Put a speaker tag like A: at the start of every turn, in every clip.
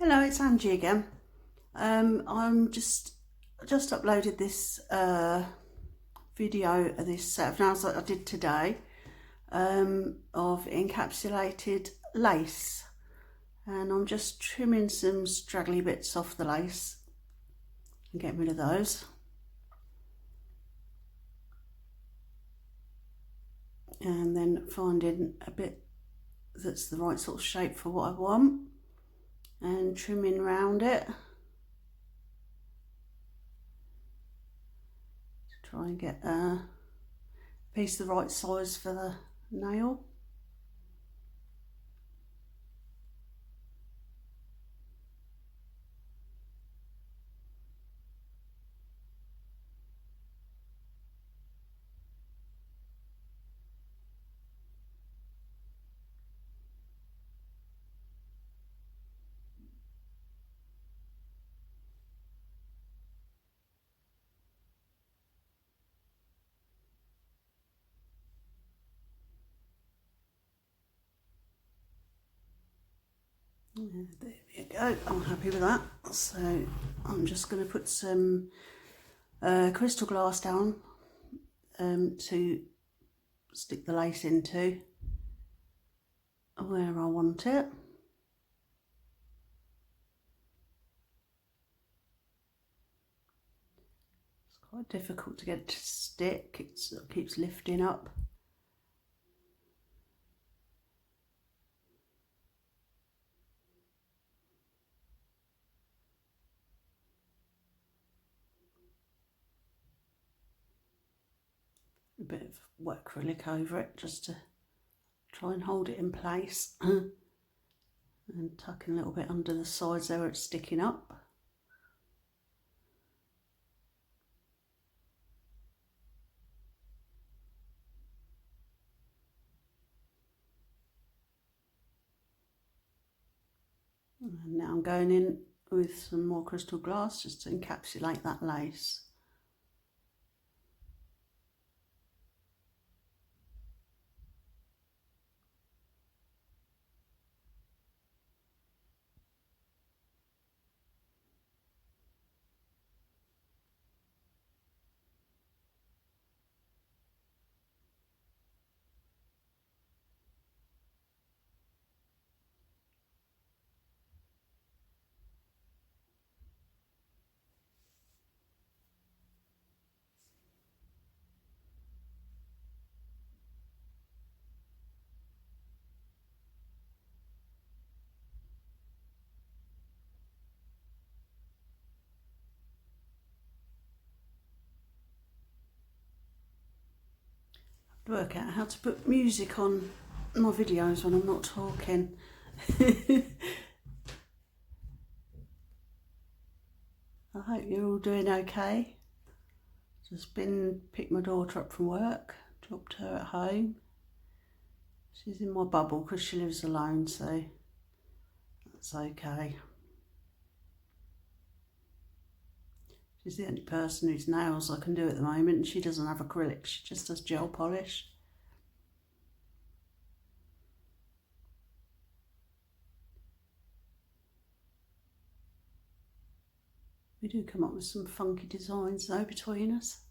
A: Hello, it's Angie again. I'm just uploaded this video of this set of nails that I did today of encapsulated lace, and I'm just trimming some straggly bits off the lace and getting rid of those. And then finding a bit that's the right sort of shape for what I want and trimming around it to try and get a piece the right size for the nail. Yeah, there we go, I'm happy with that. So I'm just going to put some crystal glass down to stick the lace into where I want it. It's quite difficult to get it to stick, it keeps lifting up. A bit of wet acrylic over it just to try and hold it in place and tucking a little bit under the sides there where it's sticking up. And now I'm going in with some more crystal glass just to encapsulate that lace. Work out how to put music on my videos when I'm not talking. I hope you're all doing okay. Just picked my daughter up from work, dropped her at home. She's in my bubble because she lives alone, so that's okay. She's the only person whose nails I can do at the moment, and she doesn't have acrylic, she just does gel polish. We do come up with some funky designs though between us.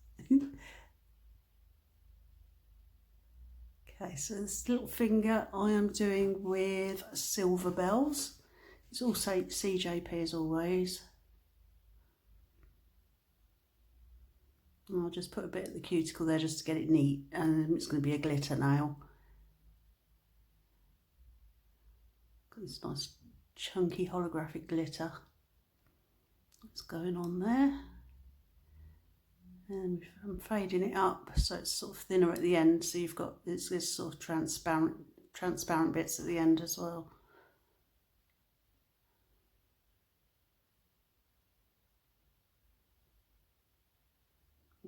A: Okay, so this little finger I am doing with silver bells. It's also CJP as always. I'll just put a bit of the cuticle there just to get it neat, and it's going to be a glitter nail. Got this nice chunky holographic glitter that's going on there, and I'm fading it up so it's sort of thinner at the end, so you've got this sort of transparent bits at the end as well.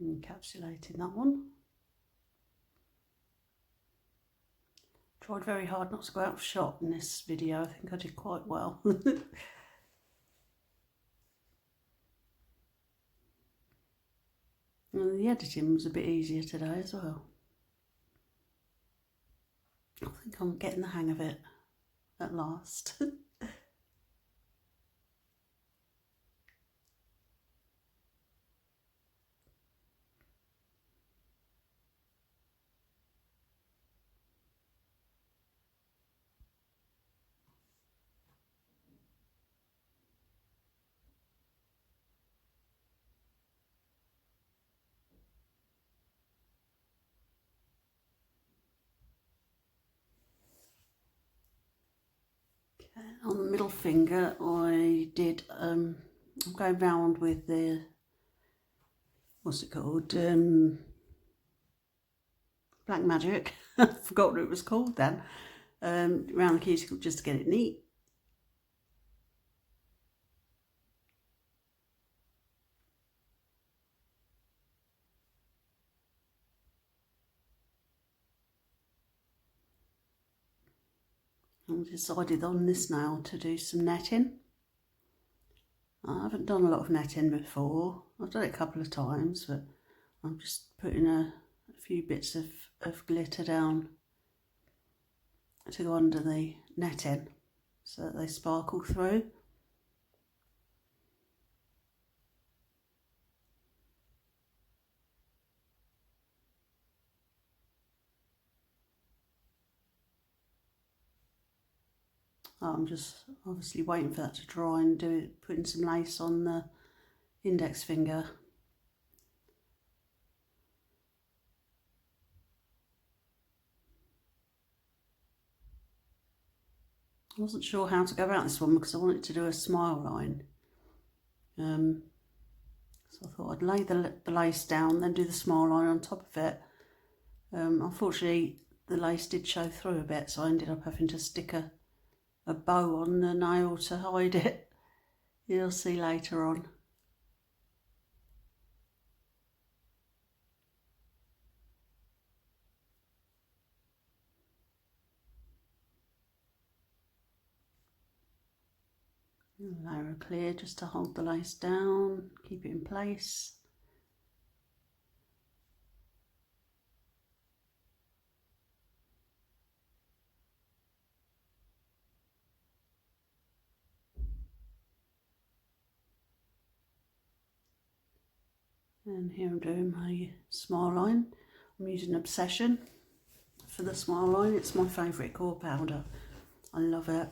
A: Encapsulating that one. Tried very hard not to go out of shot in this video. I think I did quite well. And the editing was a bit easier today as well. I think I'm getting the hang of it at last. finger I did, I'm going round with the, what's it called, Black Magic, I forgot what it was called then, around the cuticle just to get it neat. I decided on this nail to do some netting. I haven't done a lot of netting before. I've done it a couple of times, but I'm just putting a few bits of glitter down to go under the netting so that they sparkle through. I'm just obviously waiting for that to dry and putting some lace on the index finger. I wasn't sure how to go about this one because I wanted to do a smile line. So I thought I'd lay the lace down, then do the smile line on top of it. Unfortunately, the lace did show through a bit, so I ended up having to stick a bow on the nail to hide it. You'll see later on. A layer of clear just to hold the lace down, keep it in place. And here I'm doing my smile line. I'm using Obsession for the smile line. It's my favourite core powder. I love it.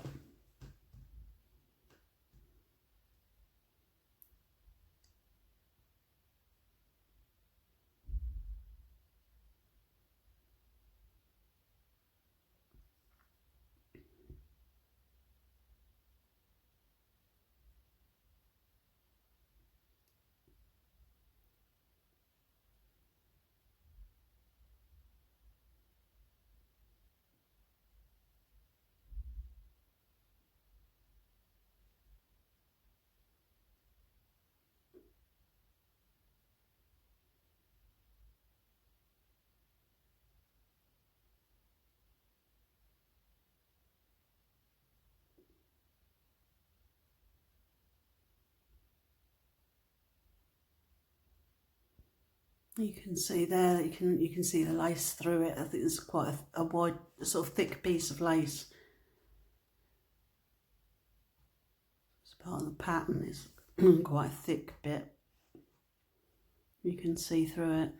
A: You can see there that you can see the lace through it. I think it's quite a wide, sort of thick piece of lace. It's part of the pattern. It's quite a thick bit. You can see through it.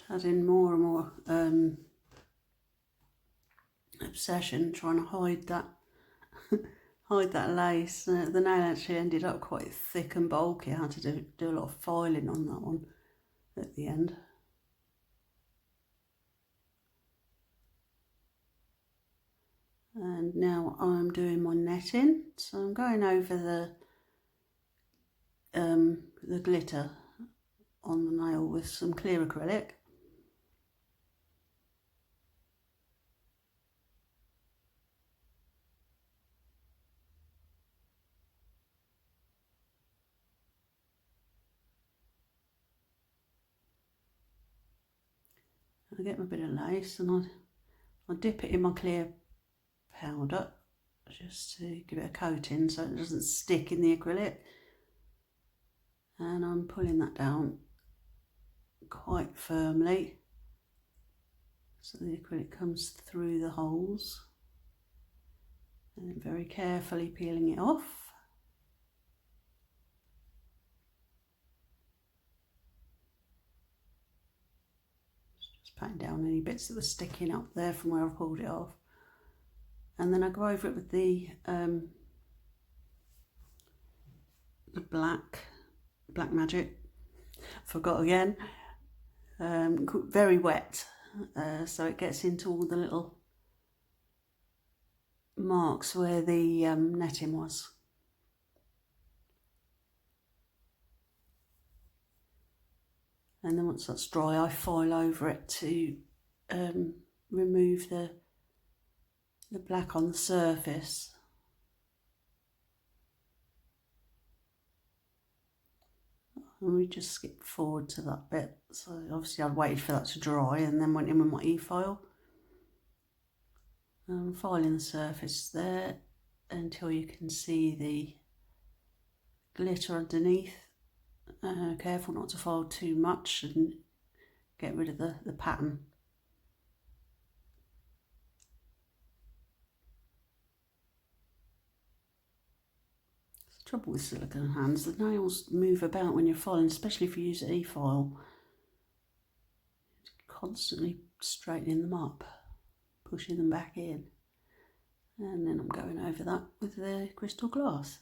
A: Adding more and more Obsession, trying to hide that hide that lace. The nail actually ended up quite thick and bulky. I had to do a lot of filing on that one at the end. And now I'm doing my netting, so I'm going over the glitter on the nail with some clear acrylic. I get my bit of lace and I dip it in my clear powder just to give it a coating so it doesn't stick in the acrylic, and I'm pulling that down quite firmly so the acrylic comes through the holes, and then very carefully peeling it off. Just patting down any bits that were sticking up there from where I pulled it off. and then I go over it with the black magic. Forgot again. Very wet, so it gets into all the little marks where the netting was. And then once that's dry, I file over it to remove the black on the surface. And we just skip forward to that bit. So obviously I'd waited for that to dry and then went in with my e-file. Filing the surface there until you can see the glitter underneath. Careful not to file too much and get rid of the pattern. The trouble with silicone hands, the nails move about when you're filing, especially if you use an e-file. Constantly straightening them up, pushing them back in. And then I'm going over that with the crystal glass.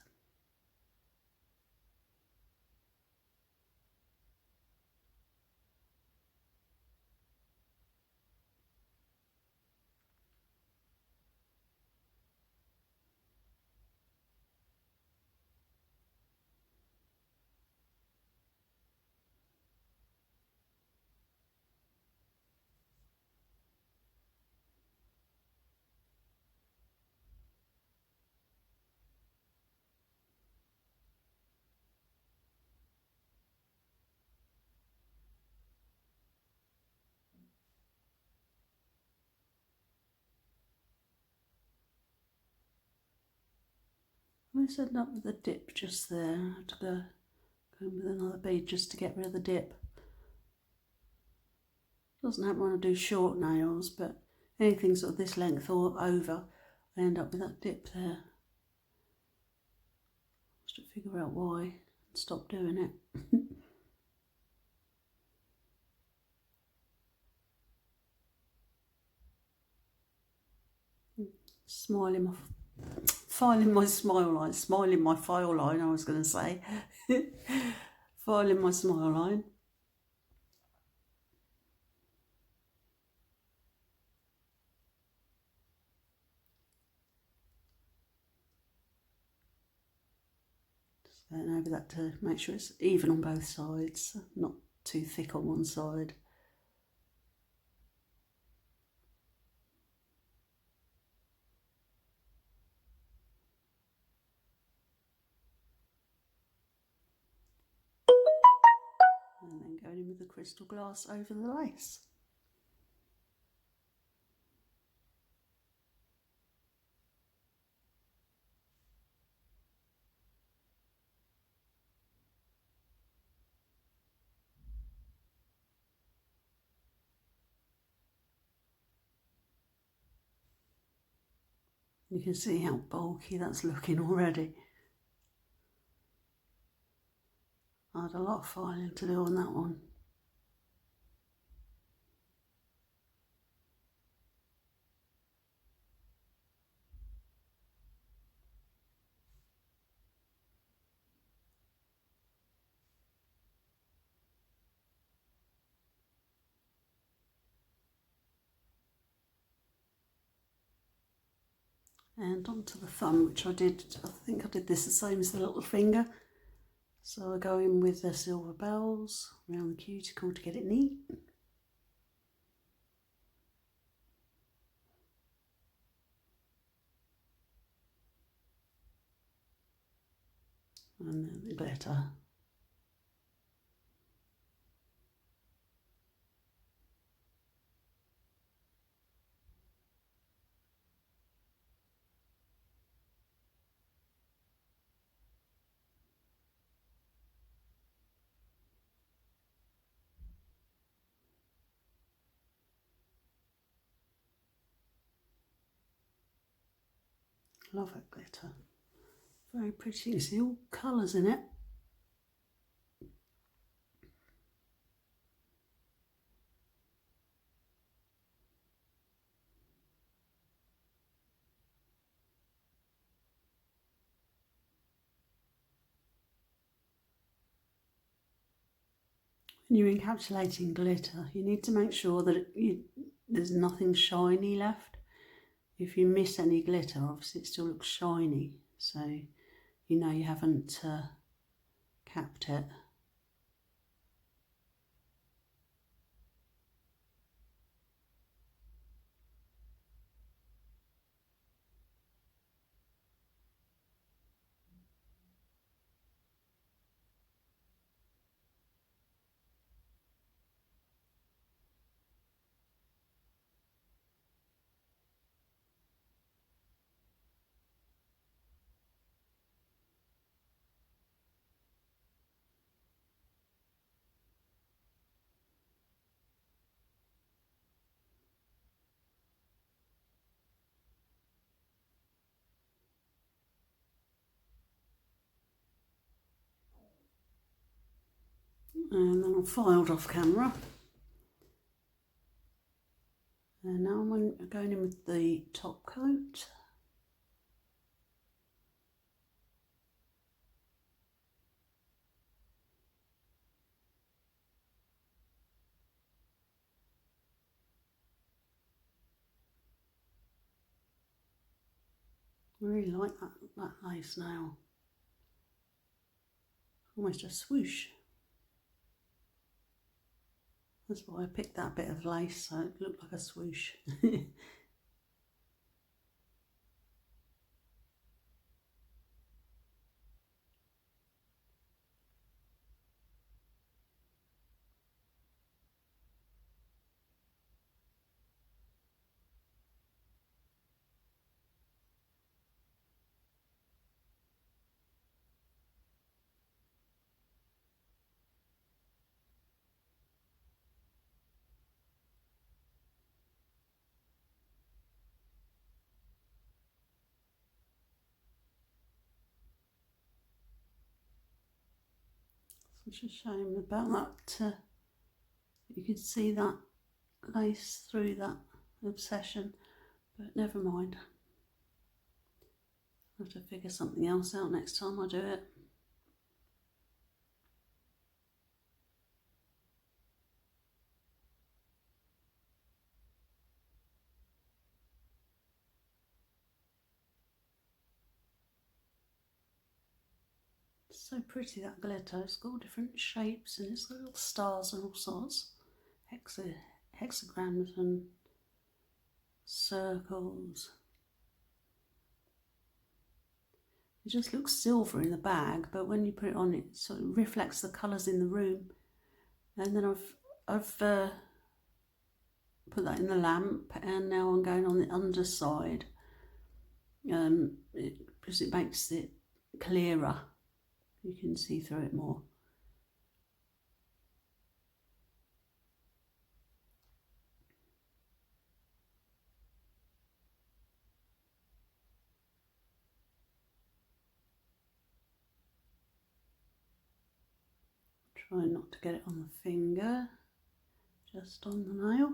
A: I set up with a dip just there. I had to go with another bead just to get rid of the dip. Doesn't happen when I do short nails, but anything sort of this length or over, I end up with that dip there. Just to figure out why and stop doing it. Filing my smile line, smiling my file line, I was going to say. Filing my smile line. Just going over that to make sure it's even on both sides, not too thick on one side. And then going in with the crystal glass over the lace. You can see how bulky that's looking already. I had a lot of filing to do on that one. And onto the thumb, which I think I did this the same as the little finger. So I go in with the silver bells around the cuticle to get it neat. And then the glitter. Love that glitter. Very pretty. You see all colours in it. When you're encapsulating glitter, you need to make sure that there's nothing shiny left. If you miss any glitter, obviously it still looks shiny, so you know you haven't capped it. And then I filed off camera. And now I'm going in with the top coat. I really like that lace now. Almost a swoosh. That's why I picked that bit of lace, so it looked like a swoosh. Such a shame about that. You could see that lace through that obsession, but never mind. I'll have to figure something else out next time I do it. It's so pretty, that glitter. It's got all different shapes and it's got little stars and all sorts. Hexagrams and circles. It just looks silver in the bag, but when you put it on, it sort of reflects the colours in the room. And then I've put that in the lamp, and now I'm going on the underside because it makes it clearer. You can see through it more. Try not to get it on the finger, just on the nail.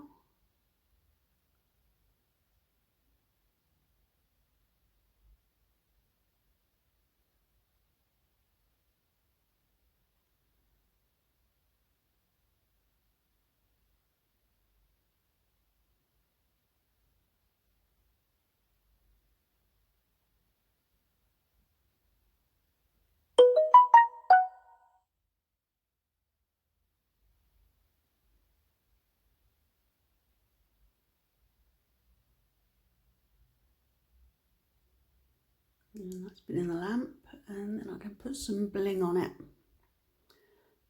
A: And that's been in the lamp, and then I can put some bling on it.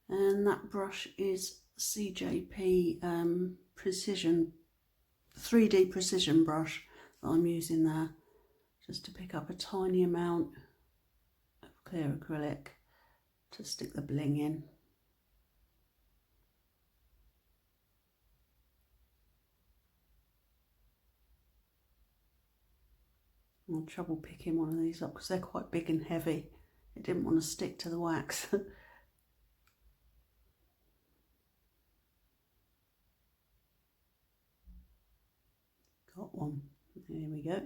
A: And that brush is CJP Precision 3D Precision brush that I'm using there, just to pick up a tiny amount of clear acrylic to stick the bling in. I had trouble picking one of these up because they're quite big and heavy. It didn't want to stick to the wax. Got one. There we go.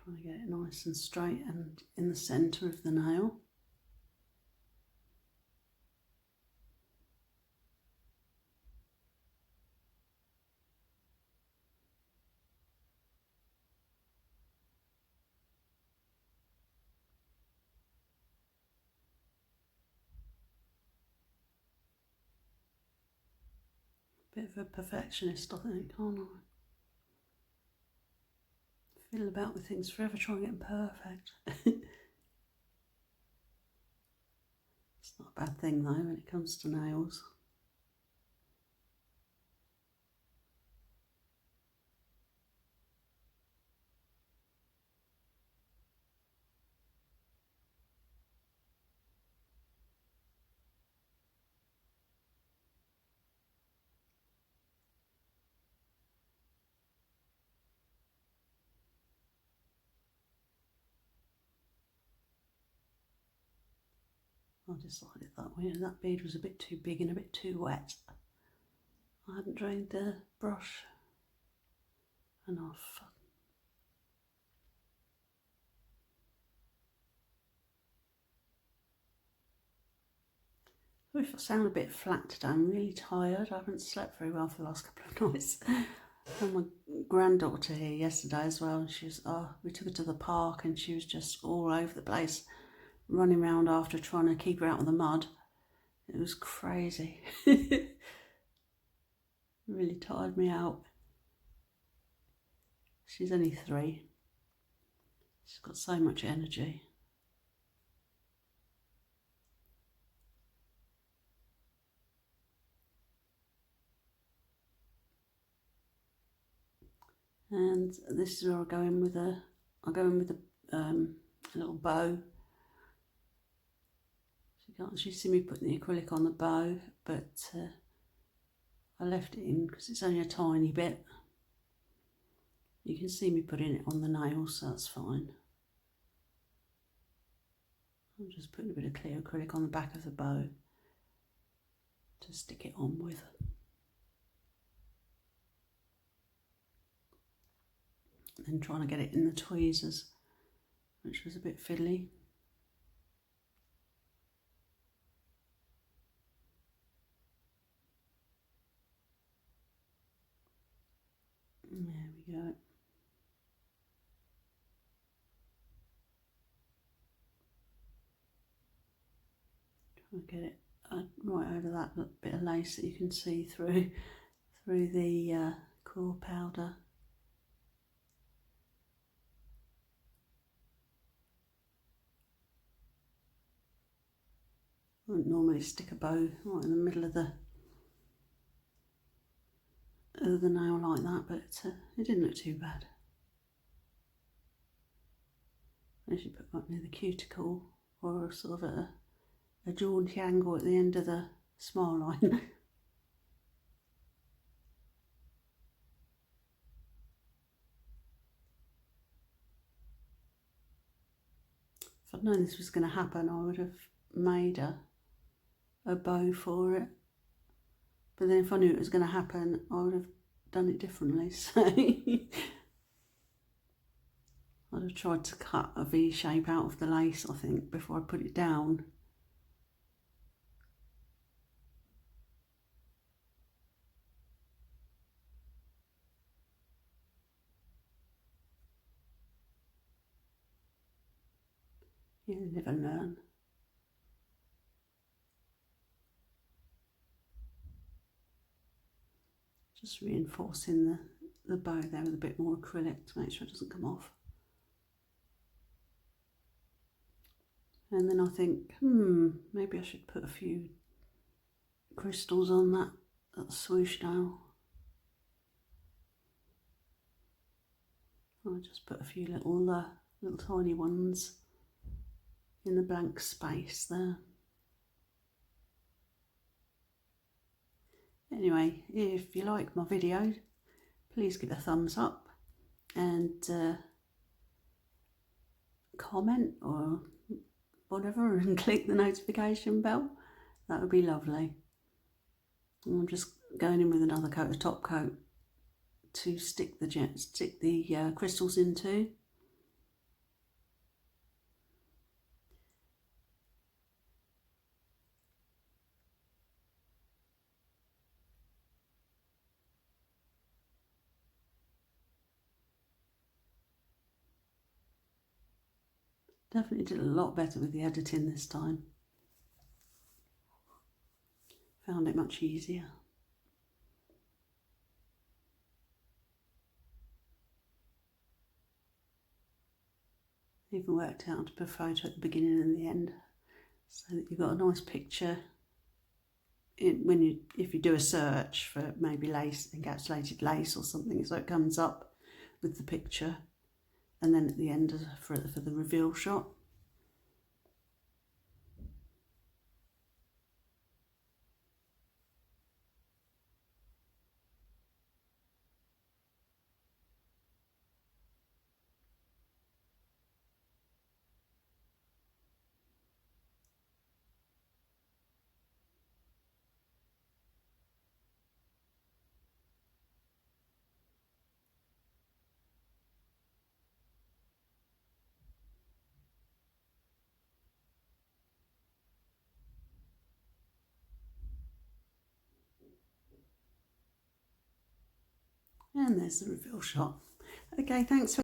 A: Trying to get it nice and straight and in the centre of the nail. Bit of a perfectionist, I think, aren't I? Fiddle about with things forever, trying to get them perfect. It's not a bad thing though when it comes to nails. I decided that way, that bead was a bit too big and a bit too wet. I hadn't drained the brush enough. If I sound a bit flat today, I'm really tired. I haven't slept very well for the last couple of nights. And my granddaughter here yesterday as well, and she was, we took her to the park and she was just all over the place, running around after trying to keep her out of the mud. It was crazy. Really tired me out. She's only 3. She's got so much energy. And this is where I go in with a little bow. So you can't actually see me putting the acrylic on the bow, but I left it in because it's only a tiny bit. You can see me putting it on the nail, so that's fine. I'm just putting a bit of clear acrylic on the back of the bow to stick it on with. And trying to get it in the tweezers, which was a bit fiddly. There we go. Trying to get it right over that bit of lace that you can see through the core powder. I wouldn't normally stick a bow right in the middle of the nail like that, but it didn't look too bad. I usually put right near the cuticle, or sort of a jaunty angle at the end of the smile line. If I'd known this was going to happen, I would have made a bow for it. But then if I knew it was going to happen, I would have done it differently. So I'd have tried to cut a V shape out of the lace, I think, before I put it down. You live and learn. Just reinforcing the bow there with a bit more acrylic to make sure it doesn't come off. And then I think, maybe I should put a few crystals on that swoosh now. I'll just put a few little tiny ones in the blank space there. Anyway, if you like my video, please give a thumbs up and comment or whatever, and click the notification bell. That would be lovely. And I'm just going in with another coat of top coat to stick the crystals into. Definitely did a lot better with the editing this time. Found it much easier. Even worked out to put a photo at the beginning and the end, so that you've got a nice picture if you do a search for maybe lace, encapsulated lace or something, so it comes up with the picture, and then at the end for the reveal shot. And there's the reveal shot. Okay, thanks for